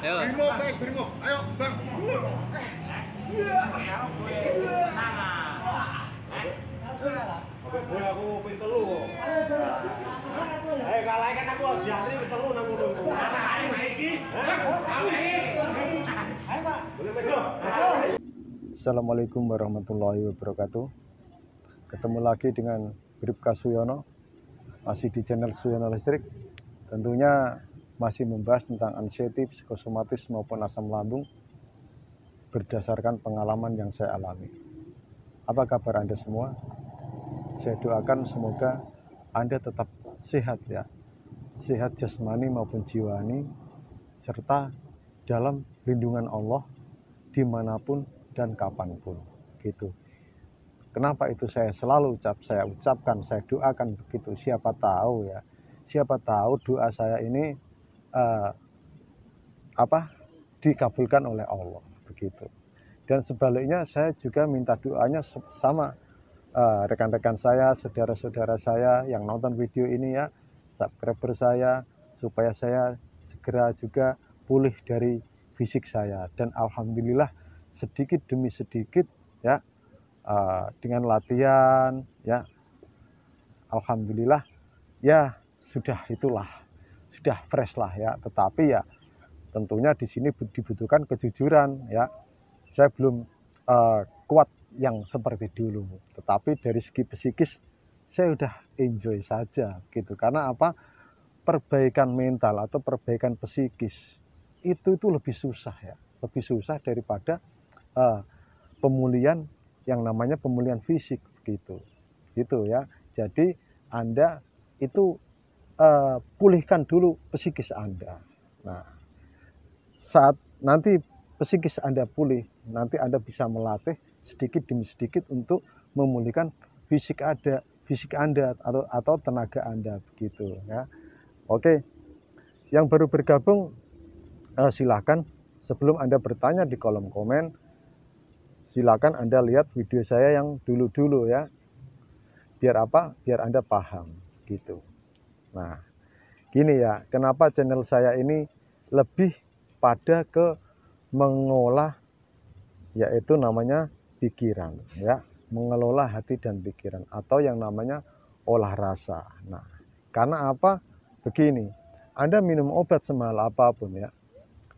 Ayo. Brimo guys, Brimo. Ayo, Bang. Oke, aku ping telu kok. Kalahkan aku jari ping telu nang ngono. Saiki. Ayo, Pak. Boleh maju. Assalamualaikum warahmatullahi wabarakatuh. Ketemu lagi dengan Bribka Suyono, masih di channel Suyono Listrik. Tentunya masih membahas tentang anxiety, psikosomatis maupun asam lambung berdasarkan pengalaman yang saya alami. Apa kabar Anda semua? Saya doakan semoga Anda tetap sehat ya, sehat jasmani maupun jiwani, serta dalam lindungan Allah dimanapun dan kapanpun gitu. Kenapa itu saya selalu saya ucapkan, saya doakan begitu. Siapa tahu ya, siapa tahu doa saya ini dikabulkan oleh Allah begitu. Dan sebaliknya saya juga minta doanya sama rekan-rekan saya, saudara-saudara saya yang nonton video ini ya, subscriber saya, supaya saya segera juga pulih dari fisik saya. Dan alhamdulillah sedikit demi sedikit ya, dengan latihan ya, alhamdulillah ya sudah fresh lah ya. Tetapi ya tentunya di sini dibutuhkan kejujuran ya. Saya belum kuat yang seperti dulu, tetapi dari segi psikis saya udah enjoy saja gitu. Karena apa? Perbaikan mental atau perbaikan psikis itu lebih susah ya, lebih susah daripada pemulihan yang namanya pemulihan fisik gitu ya. Jadi Anda itu pulihkan dulu psikis Anda. Nah, saat nanti psikis Anda pulih, nanti Anda bisa melatih sedikit demi sedikit untuk memulihkan fisik Anda atau tenaga Anda begitu ya. Oke, yang baru bergabung silakan sebelum Anda bertanya di kolom komen, silakan Anda lihat video saya yang dulu ya. Biar apa? Biar Anda paham gitu. Nah, gini ya, kenapa channel saya ini lebih pada ke mengolah, yaitu namanya pikiran ya, mengelola hati dan pikiran atau yang namanya olah rasa. Nah, karena apa? Begini, Anda minum obat semahal apapun ya,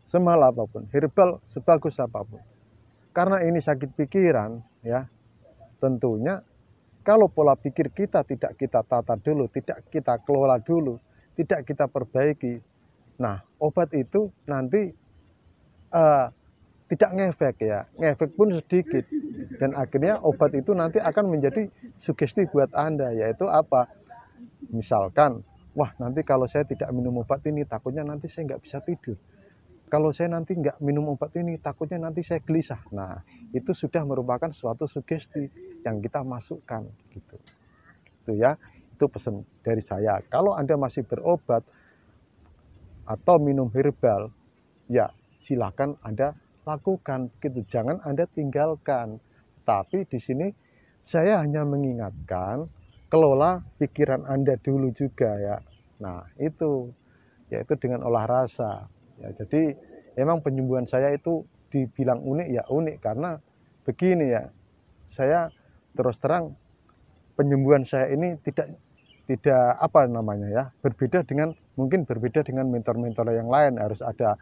semahal apapun, herbal sebagus apapun, karena ini sakit pikiran ya, tentunya kalau pola pikir kita tidak kita tata dulu, tidak kita kelola dulu, tidak kita perbaiki, nah obat itu nanti tidak ngefek ya, ngefek pun sedikit, dan akhirnya obat itu nanti akan menjadi sugesti buat Anda, yaitu apa? Misalkan, wah nanti kalau saya tidak minum obat ini takutnya nanti saya nggak bisa tidur. Kalau saya nanti nggak minum obat ini takutnya nanti saya gelisah. Nah, itu sudah merupakan suatu sugesti yang kita masukkan gitu. Itu ya, itu pesan dari saya. Kalau Anda masih berobat atau minum herbal, ya silakan Anda lakukan gitu, jangan Anda tinggalkan. Tapi di sini saya hanya mengingatkan, kelola pikiran Anda dulu juga ya. Nah, itu yaitu dengan olah rasa. Ya, jadi memang penyembuhan saya itu dibilang unik ya unik karena begini ya. Saya terus terang penyembuhan saya ini tidak apa namanya ya, mungkin berbeda dengan mentor-mentor yang lain. Harus ada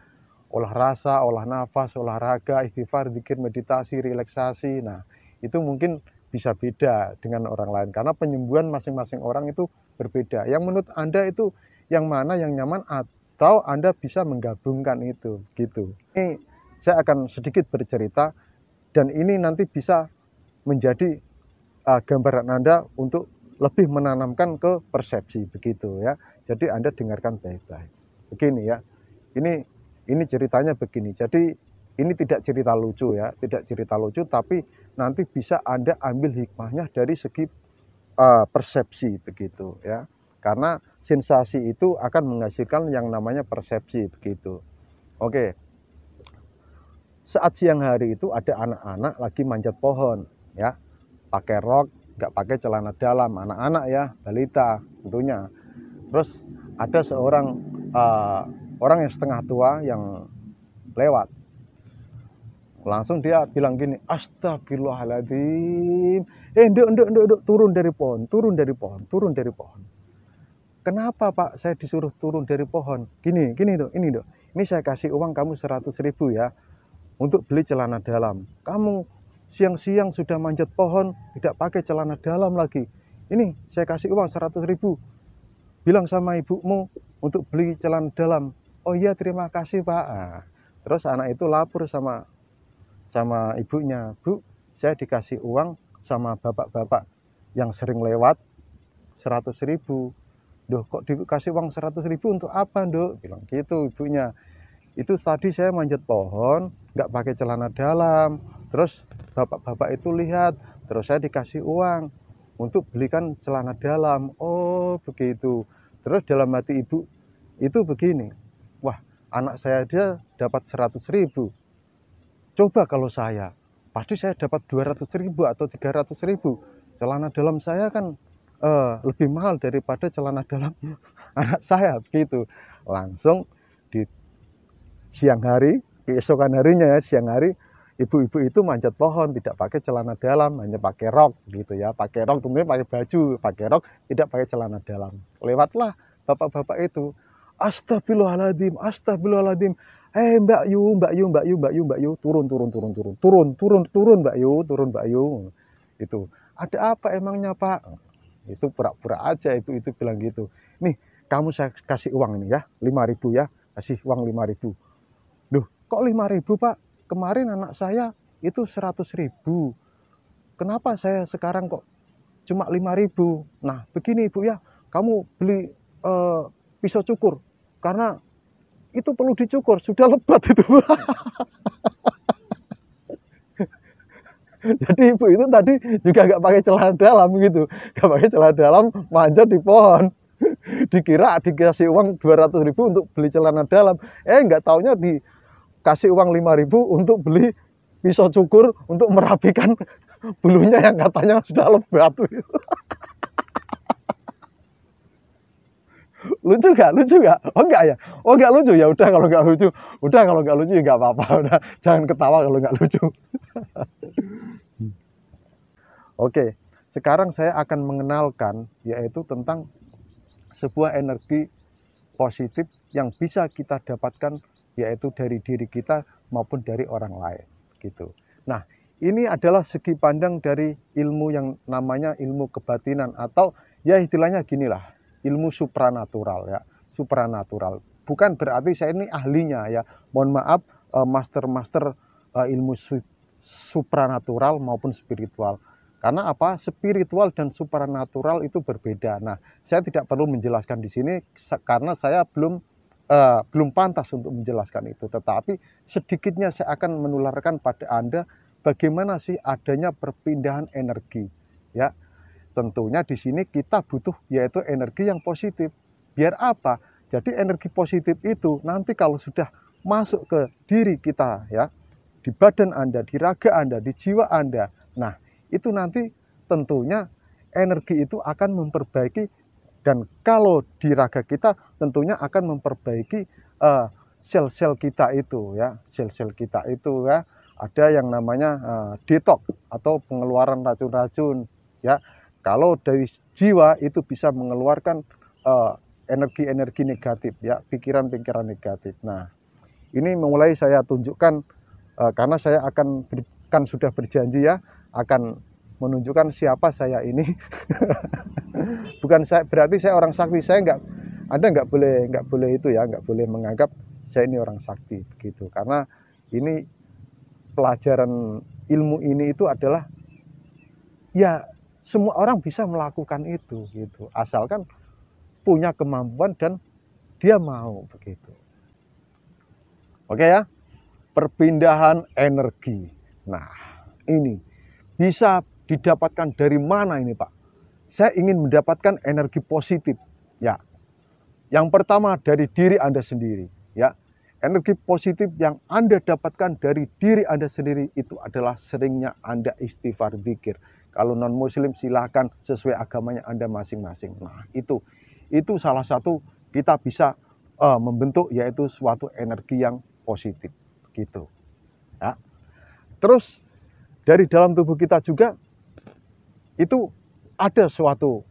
olah rasa, olah nafas, olahraga, istighfar, zikir, meditasi, relaksasi. Nah, itu mungkin bisa beda dengan orang lain karena penyembuhan masing-masing orang itu berbeda. Yang menurut Anda itu yang mana yang nyaman atau Anda bisa menggabungkan itu gitu. Ini saya akan sedikit bercerita dan ini nanti bisa menjadi gambaran Anda untuk lebih menanamkan ke persepsi begitu ya. Jadi Anda dengarkan baik-baik. Begini ya. Ini ceritanya begini. Jadi ini tidak cerita lucu ya, tidak cerita lucu, tapi nanti bisa Anda ambil hikmahnya dari segi persepsi begitu ya. Karena sensasi itu akan menghasilkan yang namanya persepsi begitu. Oke. Saat siang hari itu ada anak-anak lagi manjat pohon ya. Pakai rok, nggak pakai celana dalam, anak-anak ya, balita tentunya. Terus ada seorang orang yang setengah tua yang lewat. Langsung dia bilang gini, astagfirullahaladzim, nduk, turun dari pohon, turun dari pohon, turun dari pohon. Kenapa Pak saya disuruh turun dari pohon? Gini dok, ini dok, ini saya kasih uang kamu 100.000 ya, untuk beli celana dalam. Kamu siang-siang sudah manjat pohon, tidak pakai celana dalam lagi. Ini saya kasih uang 100.000, bilang sama ibumu untuk beli celana dalam. Oh iya terima kasih Pak. Nah, terus anak itu lapor sama ibunya, Bu, saya dikasih uang sama bapak-bapak yang sering lewat 100.000. Duh, kok dikasih uang 100.000 untuk apa, Dok? Bilang gitu ibunya. Itu tadi saya manjat pohon, nggak pakai celana dalam. Terus bapak-bapak itu lihat, terus saya dikasih uang untuk belikan celana dalam. Oh, begitu. Terus dalam hati ibu itu begini, wah, anak saya dia dapat 100.000. Coba kalau saya, pasti saya dapat 200.000 atau 300.000. Celana dalam saya kan lebih mahal daripada celana dalam anak saya, begitu. Langsung di siang hari, keesokan harinya ya, siang hari, ibu-ibu itu manjat pohon, tidak pakai celana dalam, hanya pakai rok, gitu ya. Pakai rok, tentunya pakai baju, pakai rok, tidak pakai celana dalam. Lewatlah bapak-bapak itu, astagfirullahaladzim, astagfirullahaladzim. Mbak Yu, turun Mbak Yu. Itu, ada apa emangnya Pak? Itu pura-pura aja itu bilang gitu. Nih, kamu saya kasih uang ini ya, 5.000 ya, kasih uang 5.000. Duh, kok 5.000 Pak? Kemarin anak saya itu 100.000. Kenapa saya sekarang kok cuma 5.000? Nah, begini Ibu ya, kamu beli pisau cukur, karena itu perlu dicukur, sudah lebat itu. Jadi ibu itu tadi juga nggak pakai celana dalam gitu, nggak pakai celana dalam, manjat di pohon. Dikira dikasih uang 200.000 untuk beli celana dalam, nggak taunya dikasih uang 5.000 untuk beli pisau cukur untuk merapikan bulunya yang katanya sudah lebat. Lucu gak? Oh enggak ya? Oh enggak lucu ya, udah kalau enggak lucu. Udah kalau enggak lucu ya enggak apa-apa. Udah, jangan ketawa kalau enggak lucu. Oke, sekarang saya akan mengenalkan yaitu tentang sebuah energi positif yang bisa kita dapatkan yaitu dari diri kita maupun dari orang lain gitu. Nah, ini adalah segi pandang dari ilmu yang namanya ilmu kebatinan, atau ya istilahnya ginilah, ilmu supranatural ya, supranatural. Bukan berarti saya ini ahlinya ya, mohon maaf, master ilmu supranatural maupun spiritual. Karena apa? Spiritual dan supranatural itu berbeda. Nah, saya tidak perlu menjelaskan di sini karena saya belum pantas untuk menjelaskan itu. Tetapi sedikitnya saya akan menularkan pada Anda bagaimana sih adanya perpindahan energi. Ya, tentunya di sini kita butuh yaitu energi yang positif. Biar apa? Jadi energi positif itu nanti kalau sudah masuk ke diri kita ya, di badan Anda, di raga Anda, di jiwa Anda. Nah, itu nanti tentunya energi itu akan memperbaiki, dan kalau di raga kita tentunya akan memperbaiki sel-sel kita itu ya, sel-sel kita itu ya. Ada yang namanya detox atau pengeluaran racun-racun ya. Kalau dari jiwa itu bisa mengeluarkan energi-energi negatif ya, pikiran-pikiran negatif. Nah, ini mulai saya tunjukkan karena saya kan sudah berjanji ya akan menunjukkan siapa saya ini. Bukan saya berarti saya orang sakti, Anda nggak boleh itu ya, nggak boleh menganggap saya ini orang sakti begitu, karena ini pelajaran ilmu ini itu adalah ya semua orang bisa melakukan itu gitu, asalkan punya kemampuan dan dia mau begitu. Oke ya, perpindahan energi. Nah, ini bisa didapatkan dari mana ini Pak? Saya ingin mendapatkan energi positif ya. Yang pertama dari diri Anda sendiri ya. Energi positif yang Anda dapatkan dari diri Anda sendiri itu adalah seringnya Anda istighfar, zikir. Kalau non muslim silahkan sesuai agamanya Anda masing-masing. Nah, itu salah satu kita bisa membentuk yaitu suatu energi yang positif. gitu. Ya. Terus dari dalam tubuh kita juga itu ada suatu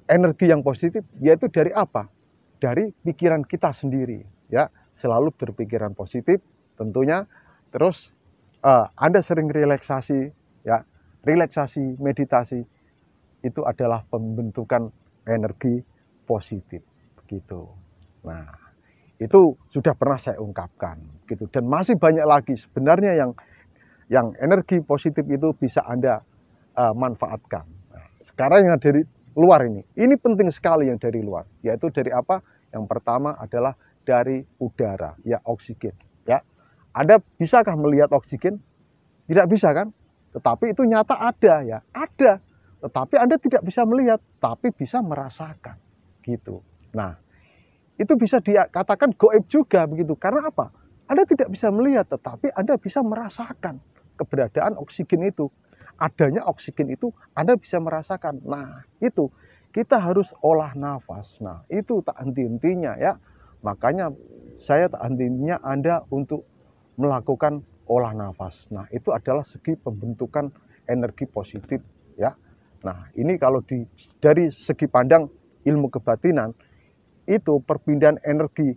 energi yang positif, yaitu dari apa? Dari pikiran kita sendiri, ya. Selalu berpikiran positif tentunya. Terus Anda sering relaksasi, ya. Relaksasi, meditasi itu adalah pembentukan energi positif, begitu. Nah, itu sudah pernah saya ungkapkan, gitu. Dan masih banyak lagi sebenarnya yang energi positif itu bisa Anda manfaatkan. Nah, sekarang yang dari luar ini penting sekali yang dari luar, yaitu dari apa? Yang pertama adalah dari udara, ya, oksigen, ya. Anda bisakah melihat oksigen? Tidak bisa kan? Tetapi itu nyata ada, ya, ada. Tetapi Anda tidak bisa melihat, tapi bisa merasakan, gitu. Nah, itu bisa dikatakan gaib juga begitu. Karena apa? Anda tidak bisa melihat, tetapi Anda bisa merasakan keberadaan oksigen itu. Adanya oksigen itu Anda bisa merasakan. Nah, itu kita harus olah nafas. Nah, itu tak henti-hentinya, ya. Makanya saya tak henti-hentinya Anda untuk melakukan olah nafas. Nah, itu adalah segi pembentukan energi positif, ya. Nah, ini kalau dari segi pandang ilmu kebatinan, itu perpindahan energi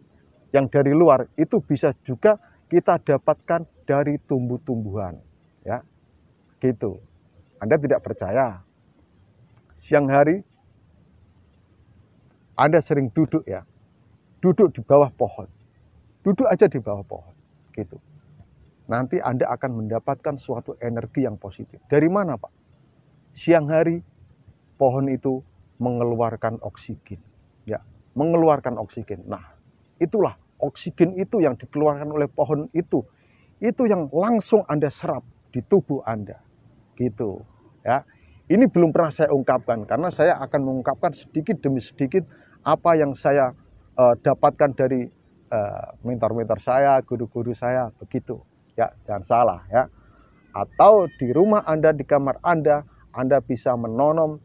yang dari luar itu bisa juga kita dapatkan dari tumbuh-tumbuhan, ya, gitu. Anda tidak percaya, siang hari Anda sering duduk, ya, duduk di bawah pohon, duduk aja di bawah pohon, gitu. Nanti Anda akan mendapatkan suatu energi yang positif. Dari mana, Pak? Siang hari pohon itu mengeluarkan oksigen, ya, mengeluarkan oksigen. Nah, itulah oksigen itu yang dikeluarkan oleh pohon itu yang langsung Anda serap di tubuh Anda, gitu, ya. Ini belum pernah saya ungkapkan karena saya akan mengungkapkan sedikit demi sedikit apa yang saya dapatkan dari mentor-mentor saya, guru-guru saya, begitu, ya. Jangan salah, ya. Atau di rumah Anda, di kamar Anda bisa menanam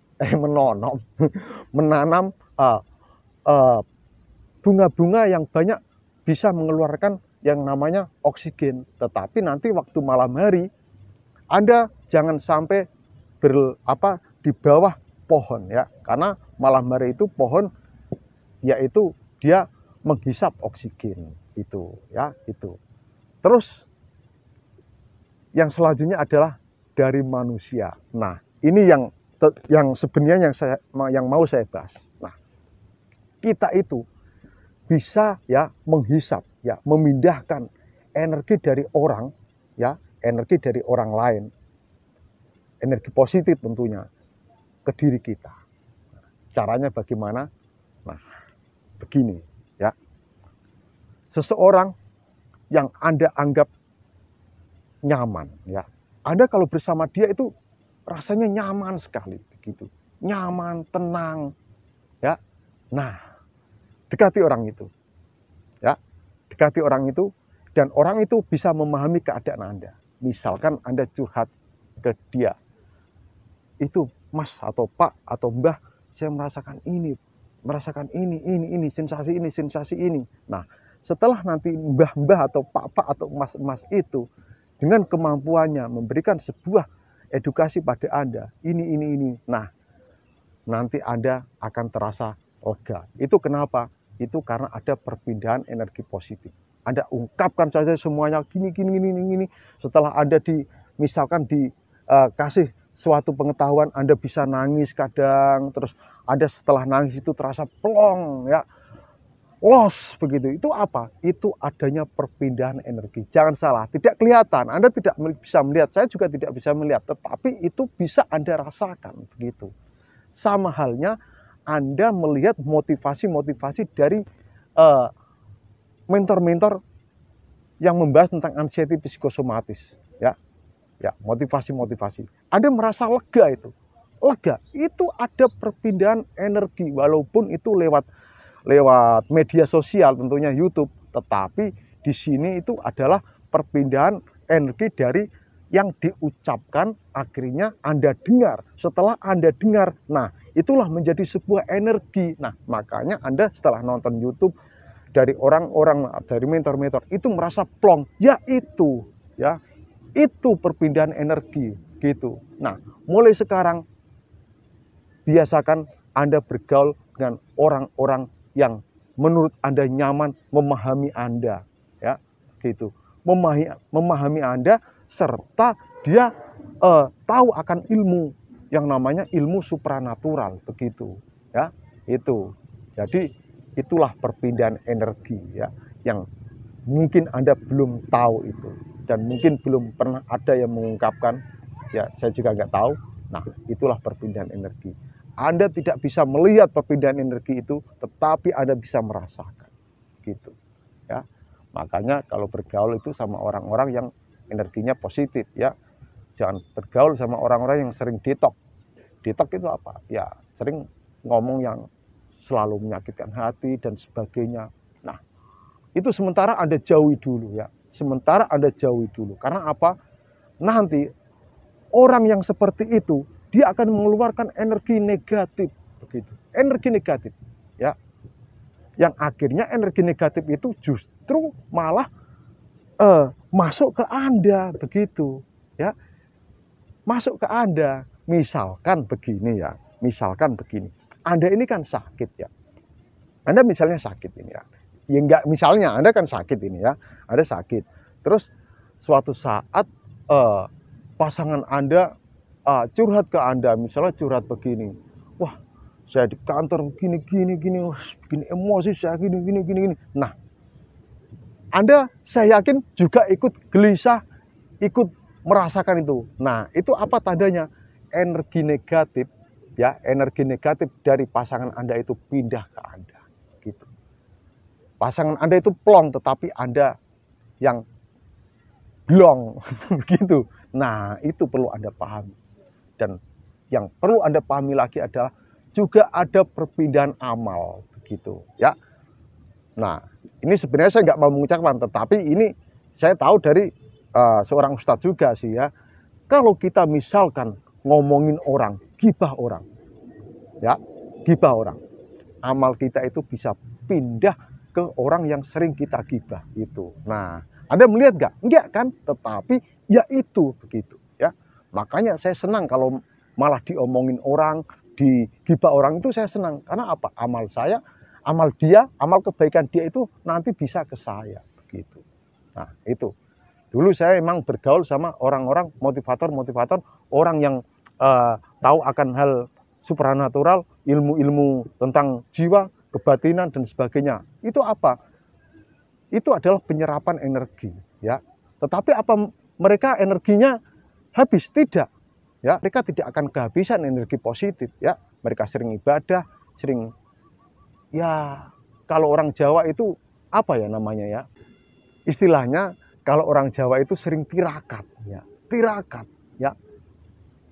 bunga-bunga yang banyak bisa mengeluarkan yang namanya oksigen. Tetapi nanti waktu malam hari Anda jangan sampai di bawah pohon, ya. Karena malam hari itu pohon yaitu dia menghisap oksigen itu, ya, itu. Terus yang selanjutnya adalah dari manusia. Nah, ini yang sebenarnya yang mau saya bahas. Nah, kita itu bisa, ya, menghisap, ya, memindahkan energi dari orang, ya, energi dari orang lain, energi positif tentunya, ke diri kita. Caranya bagaimana? Nah, begini, ya. Seseorang yang Anda anggap nyaman, ya, Anda kalau bersama dia itu rasanya nyaman sekali, begitu, nyaman, tenang, ya. Nah, dekati orang itu, ya, dekati orang itu, dan orang itu bisa memahami keadaan Anda. Misalkan Anda curhat ke dia, itu Mas atau Pak atau Mbah, saya merasakan ini, sensasi ini. Nah, setelah nanti mbah-mbah atau pak-pak atau mas-mas itu dengan kemampuannya memberikan sebuah edukasi pada Anda, ini. Nah, nanti Anda akan terasa lega. Itu kenapa? Itu karena ada perpindahan energi positif. Anda ungkapkan saja semuanya gini. Setelah Anda misalkan dikasih suatu pengetahuan, Anda bisa nangis kadang, terus Anda setelah nangis itu terasa plong, ya, los begitu. Itu apa? Itu adanya perpindahan energi. Jangan salah, tidak kelihatan, Anda tidak bisa melihat, saya juga tidak bisa melihat, tetapi itu bisa Anda rasakan, begitu. Sama halnya Anda melihat motivasi dari mentor-mentor yang membahas tentang anxiety psikosomatis, ya. Ya, motivasi. Anda merasa lega itu. Lega, itu ada perpindahan energi walaupun itu lewat media sosial tentunya YouTube, tetapi di sini itu adalah perpindahan energi dari yang diucapkan akhirnya Anda dengar. Setelah Anda dengar, nah, itulah menjadi sebuah energi. Nah, makanya Anda setelah nonton YouTube dari orang-orang, dari mentor-mentor itu merasa plong, ya itu perpindahan energi gitu. Nah, mulai sekarang biasakan Anda bergaul dengan orang-orang yang menurut Anda nyaman, memahami Anda, ya, gitu. Memahami Anda serta dia tahu akan ilmu yang namanya ilmu supranatural, begitu, ya. Itu. Jadi itulah perpindahan energi, ya, yang mungkin Anda belum tahu itu, dan mungkin belum pernah ada yang mengungkapkan, ya, saya juga nggak tahu. Nah, itulah perpindahan energi. Anda tidak bisa melihat perpindahan energi itu, tetapi Anda bisa merasakan, gitu, ya. Makanya kalau bergaul itu sama orang-orang yang energinya positif, ya. Jangan bergaul sama orang-orang yang sering detok. Detok itu apa? Ya, sering ngomong yang selalu menyakitkan hati dan sebagainya. Nah, itu sementara Anda jauhi dulu, ya. Sementara Anda jauhi dulu. Karena apa? Nanti orang yang seperti itu dia akan mengeluarkan energi negatif, begitu. Energi negatif, ya. Yang akhirnya energi negatif itu justru malah masuk ke Anda, begitu, ya. Masuk ke Anda. Misalkan begini, ya. Misalkan begini. Anda ini kan sakit, ya. Anda misalnya sakit ini, ya. Ya enggak, misalnya Anda kan sakit ini, ya. Anda sakit. Terus suatu saat pasangan Anda curhat ke Anda, misalnya curhat begini. Wah, saya di kantor gini, begini emosi saya gini. Nah, Anda saya yakin juga ikut gelisah, ikut merasakan itu. Nah, itu apa tandanya? Energi negatif, ya, energi negatif dari pasangan Anda itu pindah ke Anda, gitu. Pasangan Anda itu plong, tetapi Anda yang blong, begitu. Nah, itu perlu Anda pahami. Dan yang perlu Anda pahami lagi adalah juga ada perpindahan amal, begitu, ya. Nah, ini sebenarnya saya nggak mau mengucapkan, tetapi ini saya tahu dari seorang ustadz juga sih, ya. Kalau kita misalkan ngomongin orang, gibah orang, ya, gibah orang, amal kita itu bisa pindah ke orang yang sering kita gibah itu. Nah, Anda melihat nggak? Enggak kan? Tetapi ya itu, begitu, ya. Makanya saya senang kalau malah diomongin orang, digibah orang itu saya senang. Karena apa? Amal saya, amal dia, amal kebaikan dia itu nanti bisa ke saya, begitu. Nah, itu. Dulu saya emang bergaul sama orang-orang motivator, orang yang tahu akan hal supranatural, ilmu-ilmu tentang jiwa, kebatinan dan sebagainya. Itu apa? Itu adalah penyerapan energi, ya. Tetapi apa mereka energinya habis? Tidak, ya. Mereka tidak akan kehabisan energi positif, ya. Mereka sering ibadah, sering, ya, kalau orang Jawa itu apa ya namanya, ya? Istilahnya kalau orang Jawa itu sering tirakat, ya. Tirakat, ya.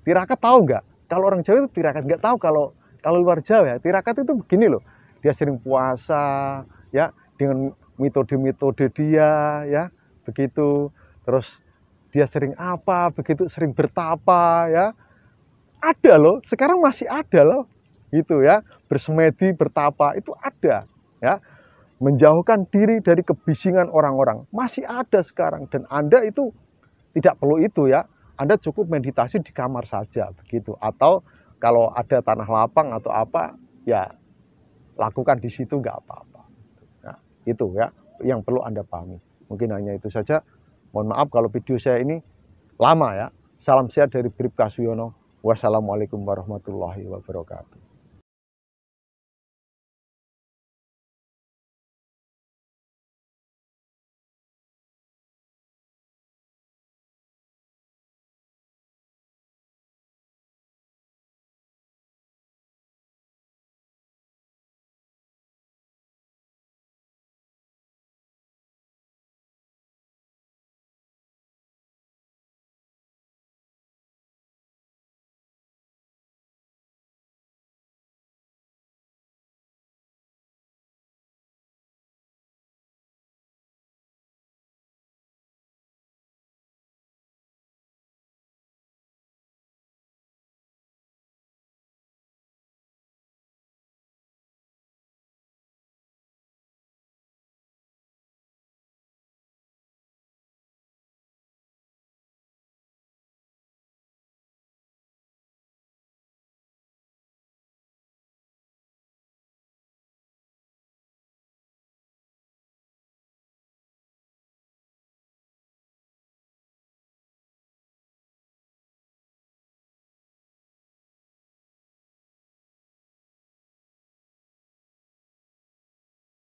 Tirakat tahu nggak? Kalau orang Jawa itu tirakat, nggak tahu kalau luar Jawa, ya. Tirakat itu begini loh. Dia sering puasa, ya, dengan metode-metode dia, ya, begitu. Terus dia sering apa, begitu, sering bertapa, ya. Ada loh, sekarang masih ada loh, gitu, ya. Bersemedi, bertapa itu ada, ya. Menjauhkan diri dari kebisingan orang-orang masih ada sekarang, dan Anda itu tidak perlu itu, ya. Anda cukup meditasi di kamar saja, begitu. Atau kalau ada tanah lapang atau apa, ya lakukan di situ, nggak apa-apa. Nah, itu, ya, yang perlu Anda pahami. Mungkin hanya itu saja. Mohon maaf kalau video saya ini lama, ya. Salam sehat dari Bribka Suyono. Wassalamualaikum warahmatullahi wabarakatuh.